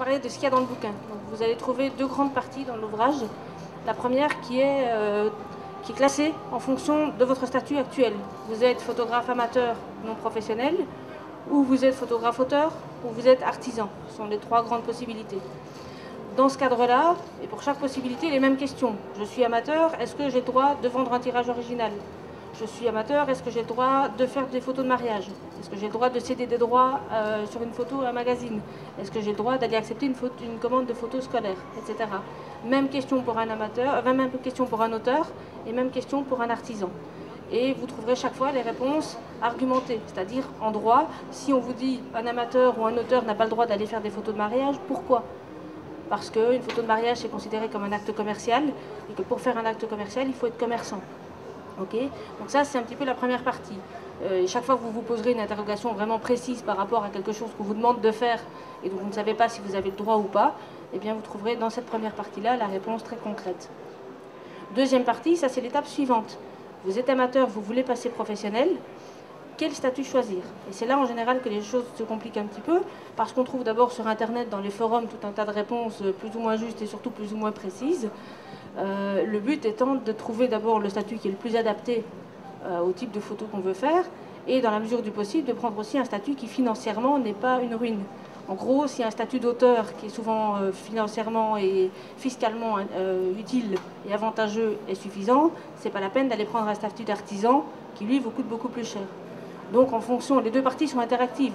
parler de ce qu'il y a dans le bouquin. Donc, vous allez trouver deux grandes parties dans l'ouvrage. La première qui est classée en fonction de votre statut actuel. Vous êtes photographe amateur non professionnel, ou vous êtes photographe auteur, ou vous êtes artisan. Ce sont les trois grandes possibilités. Dans ce cadre-là, et pour chaque possibilité, les mêmes questions. Je suis amateur, est-ce que j'ai le droit de vendre un tirage original? Je suis amateur, est-ce que j'ai le droit de faire des photos de mariage? Est-ce que j'ai le droit de céder des droits sur une photo à un magazine? Est-ce que j'ai le droit d'aller accepter une commande de photos scolaires, etc. Même question pour un amateur, même question pour un auteur, et même question pour un artisan. Et vous trouverez chaque fois les réponses argumentées, c'est-à-dire en droit. Si on vous dit un amateur ou un auteur n'a pas le droit d'aller faire des photos de mariage, pourquoi? Parce qu'une photo de mariage c'est considéré comme un acte commercial, et que pour faire un acte commercial, il faut être commerçant. Okay, donc ça, c'est un petit peu la première partie. Chaque fois que vous vous poserez une interrogation vraiment précise par rapport à quelque chose qu'on vous demande de faire et dont vous ne savez pas si vous avez le droit ou pas, eh bien vous trouverez dans cette première partie-là la réponse très concrète. Deuxième partie, ça c'est l'étape suivante. Vous êtes amateur, vous voulez passer professionnel, quel statut choisir? Et c'est là en général que les choses se compliquent un petit peu, parce qu'on trouve d'abord sur Internet, dans les forums, tout un tas de réponses plus ou moins justes et surtout plus ou moins précises. Le but étant de trouver d'abord le statut qui est le plus adapté au type de photo qu'on veut faire, et dans la mesure du possible de prendre aussi un statut qui financièrement n'est pas une ruine. En gros, si un statut d'auteur qui est souvent financièrement et fiscalement utile et avantageux est suffisant, c'est pas la peine d'aller prendre un statut d'artisan qui lui vous coûte beaucoup plus cher. Donc en fonction, les deux parties sont interactives.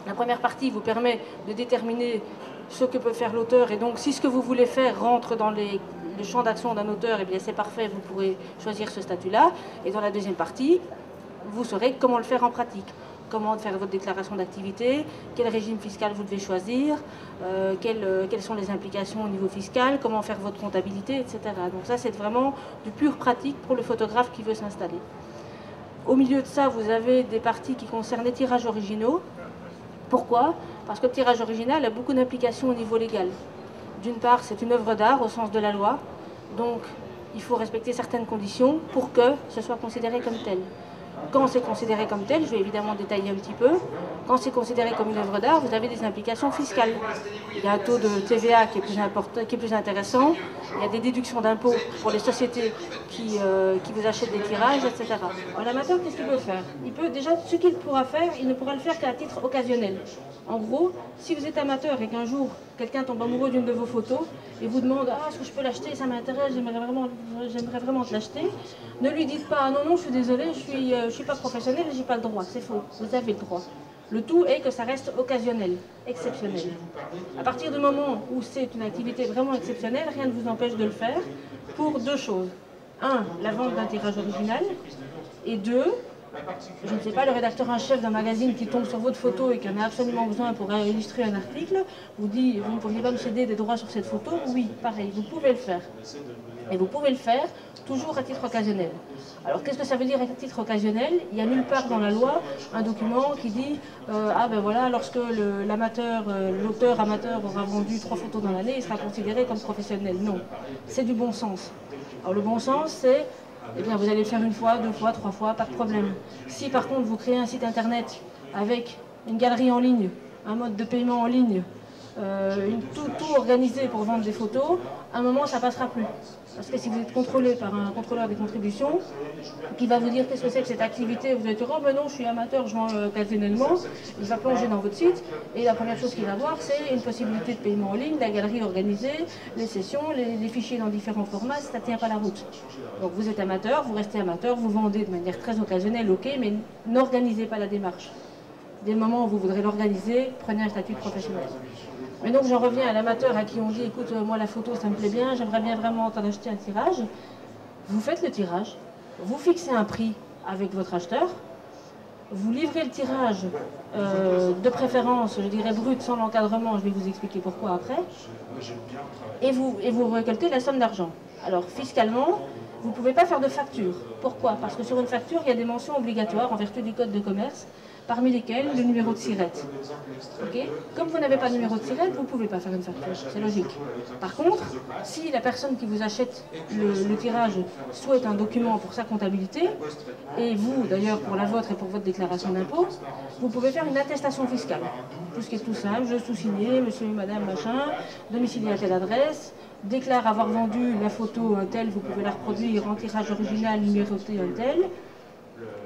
La première partie vous permet de déterminer ce que peut faire l'auteur, et donc si ce que vous voulez faire rentre dans le champ d'action d'un auteur, eh bien c'est parfait, vous pourrez choisir ce statut-là. Et dans la deuxième partie, vous saurez comment le faire en pratique. Comment faire votre déclaration d'activité, quel régime fiscal vous devez choisir, quelles sont les implications au niveau fiscal, comment faire votre comptabilité, etc. Donc ça, c'est vraiment du pur pratique pour le photographe qui veut s'installer. Au milieu de ça, vous avez des parties qui concernent les tirages originaux. Pourquoi? Parce que le tirage original a beaucoup d'implications au niveau légal. D'une part, c'est une œuvre d'art au sens de la loi, donc il faut respecter certaines conditions pour que ce soit considéré comme tel. Quand c'est considéré comme tel, je vais évidemment détailler un petit peu, quand c'est considéré comme une œuvre d'art, vous avez des implications fiscales. Il y a un taux de TVA qui est plus important, qui est plus intéressant, il y a des déductions d'impôts pour les sociétés qui vous achètent des tirages, etc. Alors, l'amateur, qu'est-ce qu'il peut faire? Il peut déjà, ce qu'il pourra faire, il ne pourra le faire qu'à titre occasionnel. En gros, si vous êtes amateur et qu'un jour, quelqu'un tombe amoureux d'une de vos photos et vous demande « Ah, est-ce que je peux l'acheter? Ça m'intéresse, j'aimerais vraiment te l'acheter », ne lui dites pas « Ah non, non, je suis désolé, je suis pas professionnel et j'ai pas le droit ». C'est faux, vous avez le droit. Le tout est que ça reste occasionnel, exceptionnel. À partir du moment où c'est une activité vraiment exceptionnelle, rien ne vous empêche de le faire pour deux choses. Un, la vente d'un tirage original, et deux, je ne sais pas, le rédacteur en chef d'un magazine qui tombe sur votre photo et qui en a absolument besoin pour illustrer un article, vous dit, vous ne pourriez pas me céder des droits sur cette photo? Oui, pareil, vous pouvez le faire. Et vous pouvez le faire toujours à titre occasionnel. Alors qu'est-ce que ça veut dire à titre occasionnel? Il n'y a nulle part dans la loi un document qui dit ah ben voilà, lorsque l'auteur amateur aura vendu 3 photos dans l'année, il sera considéré comme professionnel. Non, c'est du bon sens. Alors le bon sens, c'est eh bien, vous allez le faire une fois, 2 fois, 3 fois, pas de problème. Si par contre vous créez un site internet avec une galerie en ligne, un mode de paiement en ligne, tout organisé pour vendre des photos, à un moment ça passera plus. Parce que si vous êtes contrôlé par un contrôleur des contributions, qui va vous dire qu'est-ce que c'est que cette activité, vous allez dire oh ben non, je suis amateur, je vends occasionnellement, il va plonger dans votre site, et la première chose qu'il va voir, c'est une possibilité de paiement en ligne, la galerie organisée, les sessions, les fichiers dans différents formats, ça ne tient pas la route. Donc vous êtes amateur, vous restez amateur, vous vendez de manière très occasionnelle, ok, mais n'organisez pas la démarche. Dès le moment où vous voudrez l'organiser, prenez un statut professionnel. Mais donc j'en reviens à l'amateur à qui on dit écoute, moi la photo ça me plaît bien, j'aimerais bien vraiment t'en acheter un tirage. Vous faites le tirage, vous fixez un prix avec votre acheteur, vous livrez le tirage de préférence, je dirais brut, sans l'encadrement, je vais vous expliquer pourquoi après, et vous récoltez la somme d'argent. Alors fiscalement, vous ne pouvez pas faire de facture. Pourquoi? Parce que sur une facture, il y a des mentions obligatoires en vertu du code de commerce. parmi lesquels le numéro de SIRET. Okay. Comme vous n'avez pas de numéro de SIRET, vous ne pouvez pas faire une facture, c'est logique. Par contre, si la personne qui vous achète le tirage souhaite un document pour sa comptabilité, et vous d'ailleurs pour la vôtre et pour votre déclaration d'impôt, vous pouvez faire une attestation fiscale. Tout ce qui est tout simple, je sous-signé, monsieur, madame, machin, domicilié à telle adresse, déclare avoir vendu la photo un tel, vous pouvez la reproduire en tirage original numéroté un tel,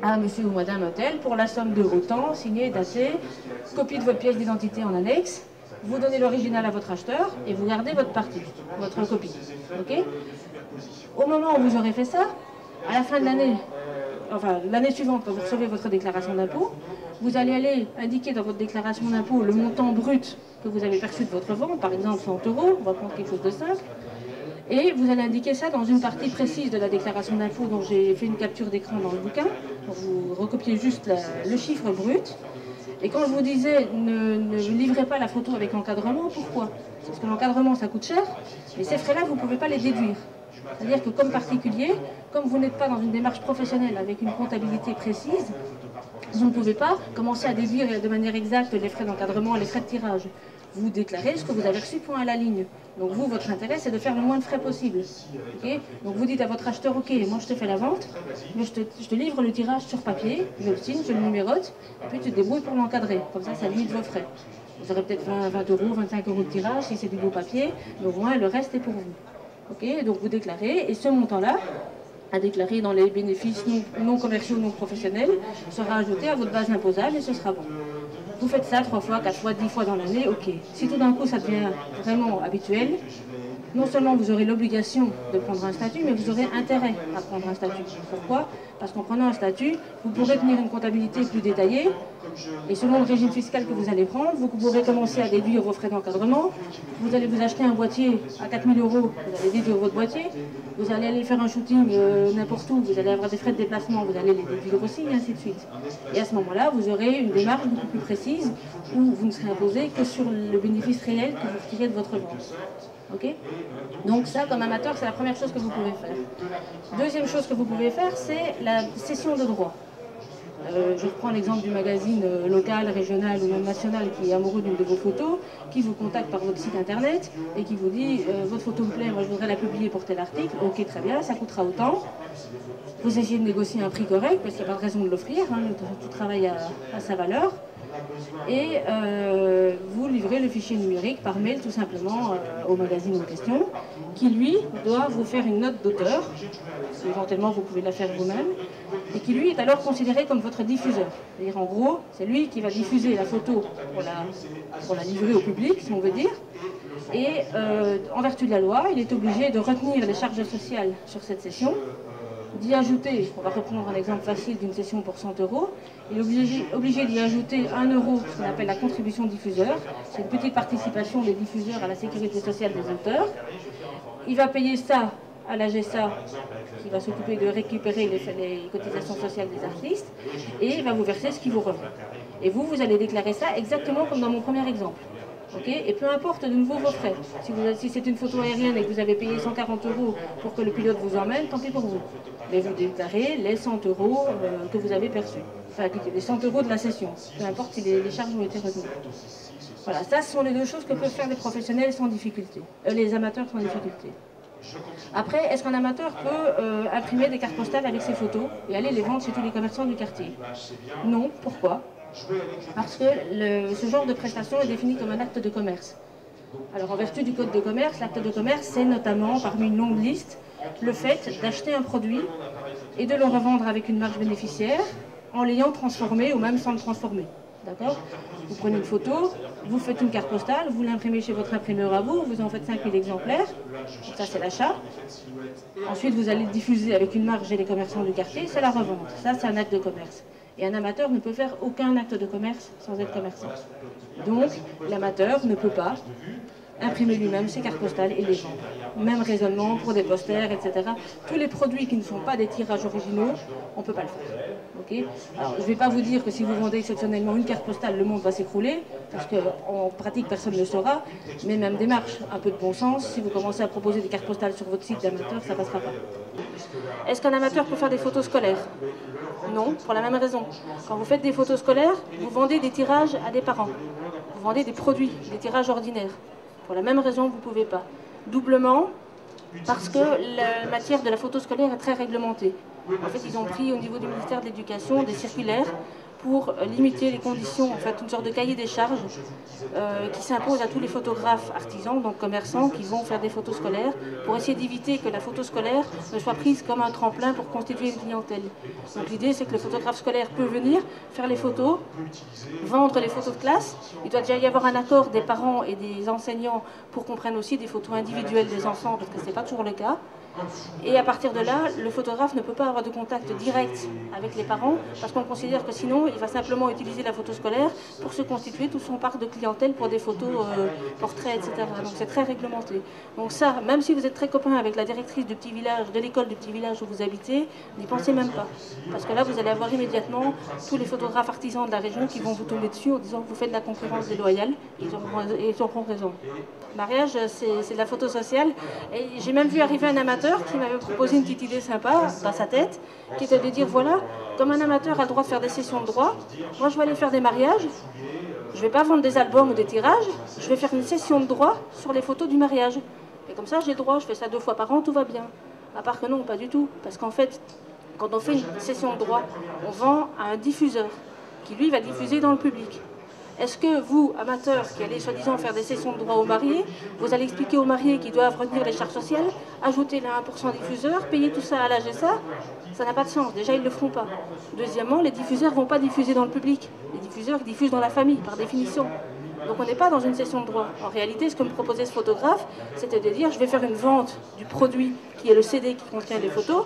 à monsieur ou madame un tel, pour la somme de autant, signé, daté, copie de votre pièce d'identité en annexe, vous donnez l'original à votre acheteur et vous gardez votre partie, votre copie. Okay. Au moment où vous aurez fait ça, à la fin de l'année, enfin l'année suivante, quand vous recevez votre déclaration d'impôt, vous allez aller indiquer dans votre déclaration d'impôt le montant brut que vous avez perçu de votre vente, par exemple 100 €, on va prendre quelque chose de simple, et vous allez indiquer ça dans une partie précise de la déclaration d'impôt dont j'ai fait une capture d'écran dans le bouquin. Donc vous recopiez juste le chiffre brut. Et quand je vous disais ne livrez pas la photo avec encadrement, pourquoi? Parce que l'encadrement ça coûte cher, mais ces frais-là vous ne pouvez pas les déduire. C'est-à-dire que comme particulier, comme vous n'êtes pas dans une démarche professionnelle avec une comptabilité précise, vous ne pouvez pas commencer à déduire de manière exacte les frais d'encadrement et les frais de tirage. Vous déclarez ce que vous avez reçu point à la ligne. Donc vous, votre intérêt, c'est de faire le moins de frais possible. Okay. Donc vous dites à votre acheteur, ok, moi je te fais la vente, mais je te livre le tirage sur papier, je le signe, je le numérote, et puis tu te débrouilles pour l'encadrer. Comme ça limite vos frais. Vous aurez peut-être 20 €, 25 € de tirage si c'est du beau papier, mais au moins le reste est pour vous. Okay. Donc vous déclarez, et ce montant-là, à déclarer dans les bénéfices non commerciaux, non professionnels, sera ajouté à votre base imposable et ce sera bon. Vous faites ça 3 fois, 4 fois, 10 fois dans l'année, ok. Si tout d'un coup ça devient vraiment habituel, non seulement vous aurez l'obligation de prendre un statut, mais vous aurez intérêt à prendre un statut. Pourquoi? Parce qu'en prenant un statut, vous pourrez tenir une comptabilité plus détaillée, et selon le régime fiscal que vous allez prendre, vous pourrez commencer à déduire vos frais d'encadrement, vous allez vous acheter un boîtier à 4 000 €, vous allez déduire votre boîtier, vous allez aller faire un shooting n'importe où, vous allez avoir des frais de déplacement, vous allez les déduire aussi, et ainsi de suite. Et à ce moment-là, vous aurez une démarche beaucoup plus précise, où vous ne serez imposé que sur le bénéfice réel que vous retirez de votre vente. Okay. Donc ça, comme amateur, c'est la première chose que vous pouvez faire. Deuxième chose que vous pouvez faire, c'est la cession de droits. Je reprends l'exemple du magazine local, régional ou même national qui est amoureux d'une de vos photos, qui vous contacte par votre site internet et qui vous dit votre photo me plaît, moi je voudrais la publier pour tel article, ok très bien, ça coûtera autant. Vous essayez de négocier un prix correct parce qu'il n'y a pas de raison de l'offrir, hein, tout travail à sa valeur. Et vous livrez le fichier numérique par mail tout simplement au magazine en question, qui lui doit vous faire une note d'auteur, éventuellement vous pouvez la faire vous-même, et qui lui est alors considéré comme votre diffuseur. C'est-à-dire en gros, c'est lui qui va diffuser la photo pour la livrer au public, si on veut dire, et en vertu de la loi, il est obligé de retenir les charges sociales sur cette session, d'y ajouter, on va reprendre un exemple facile d'une session pour 100 €, il est obligé d'y ajouter 1 €, ce qu'on appelle la contribution diffuseur, c'est une petite participation des diffuseurs à la sécurité sociale des auteurs. Il va payer ça à la GESA, qui va s'occuper de récupérer les cotisations sociales des artistes, et il va vous verser ce qui vous revient. Et vous allez déclarer ça exactement comme dans mon premier exemple. Okay. Et peu importe de nouveau vos frais. Si c'est une photo aérienne et que vous avez payé 140 € pour que le pilote vous emmène, tant pis pour vous. Mais vous déclarez les 100 € que vous avez perçus. Enfin, les 100 € de la session. Peu importe si les charges ont été retenues. Voilà, ça ce sont les deux choses que peuvent faire les professionnels sans difficulté. Les amateurs sans difficulté. Après, est-ce qu'un amateur peut imprimer des cartes postales avec ses photos et aller les vendre chez tous les commerçants du quartier? Non, pourquoi? Parce que ce genre de prestation est défini comme un acte de commerce. Alors en vertu du code de commerce, l'acte de commerce c'est notamment, parmi une longue liste, le fait d'acheter un produit et de le revendre avec une marge bénéficiaire en l'ayant transformé ou même sans le transformer. D'accord? Vous prenez une photo, vous faites une carte postale, vous l'imprimez chez votre imprimeur à vous en faites 5000 exemplaires, ça c'est l'achat. Ensuite vous allez le diffuser avec une marge chez les commerçants du quartier, c'est la revente. Ça c'est un acte de commerce. Et un amateur ne peut faire aucun acte de commerce sans être commerçant. Donc, l'amateur ne peut pas imprimer lui-même ses cartes postales et les vendre. Même raisonnement pour des posters, etc. Tous les produits qui ne sont pas des tirages originaux, on ne peut pas le faire. Okay. Alors, je ne vais pas vous dire que si vous vendez exceptionnellement une carte postale, le monde va s'écrouler, parce qu'en pratique, personne ne le saura. Mais même démarche, un peu de bon sens, si vous commencez à proposer des cartes postales sur votre site d'amateur, ça ne passera pas. Est-ce qu'un amateur peut faire des photos scolaires? Non, pour la même raison. Quand vous faites des photos scolaires, vous vendez des tirages à des parents. Vous vendez des produits, des tirages ordinaires. Pour la même raison, vous ne pouvez pas. Doublement, parce que la matière de la photo scolaire est très réglementée. En fait, ils ont pris au niveau du ministère de l'Éducation des circulaires pour limiter les conditions, en fait, une sorte de cahier des charges qui s'impose à tous les photographes artisans, donc commerçants, qui vont faire des photos scolaires, pour essayer d'éviter que la photo scolaire ne soit prise comme un tremplin pour constituer une clientèle. Donc l'idée, c'est que le photographe scolaire peut venir faire les photos, vendre les photos de classe. Il doit déjà y avoir un accord des parents et des enseignants pour qu'on prenne aussi des photos individuelles des enfants, parce que ce n'est pas toujours le cas. Et à partir de là, le photographe ne peut pas avoir de contact direct avec les parents parce qu'on considère que sinon, il va simplement utiliser la photo scolaire pour se constituer tout son parc de clientèle pour des photos, portraits, etc. Donc c'est très réglementé. Donc ça, même si vous êtes très copain avec la directrice du petit village, de l'école du petit village où vous habitez, n'y pensez même pas. Parce que là, vous allez avoir immédiatement tous les photographes artisans de la région qui vont vous tomber dessus en disant que vous faites de la concurrence déloyale. Ils auront raison. Mariage, c'est de la photo sociale. Et j'ai même vu arriver un amateur qui m'avait proposé une petite idée sympa dans sa tête, qui était de dire, voilà, comme un amateur a le droit de faire des sessions de droit, moi je vais aller faire des mariages, je ne vais pas vendre des albums ou des tirages, je vais faire une session de droit sur les photos du mariage. Et comme ça j'ai le droit, je fais ça 2 fois par an, tout va bien. À part que non, pas du tout. Parce qu'en fait, quand on fait une session de droit, on vend à un diffuseur, qui lui va diffuser dans le public. Est-ce que vous, amateurs, qui allez soi-disant faire des sessions de droit aux mariés, vous allez expliquer aux mariés qu'ils doivent retenir les charges sociales, ajouter les 1% diffuseur, payer tout ça à la GSA? Ça n'a pas de sens. Déjà, ils ne le feront pas. Deuxièmement, les diffuseurs ne vont pas diffuser dans le public. Les diffuseurs diffusent dans la famille, par définition. Donc on n'est pas dans une session de droit. En réalité, ce que me proposait ce photographe, c'était de dire, je vais faire une vente du produit qui est le CD qui contient les photos,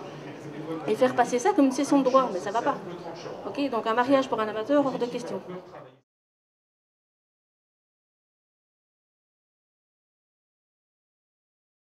et faire passer ça comme une session de droit. Mais ça ne va pas. Ok, donc un mariage pour un amateur, hors de question.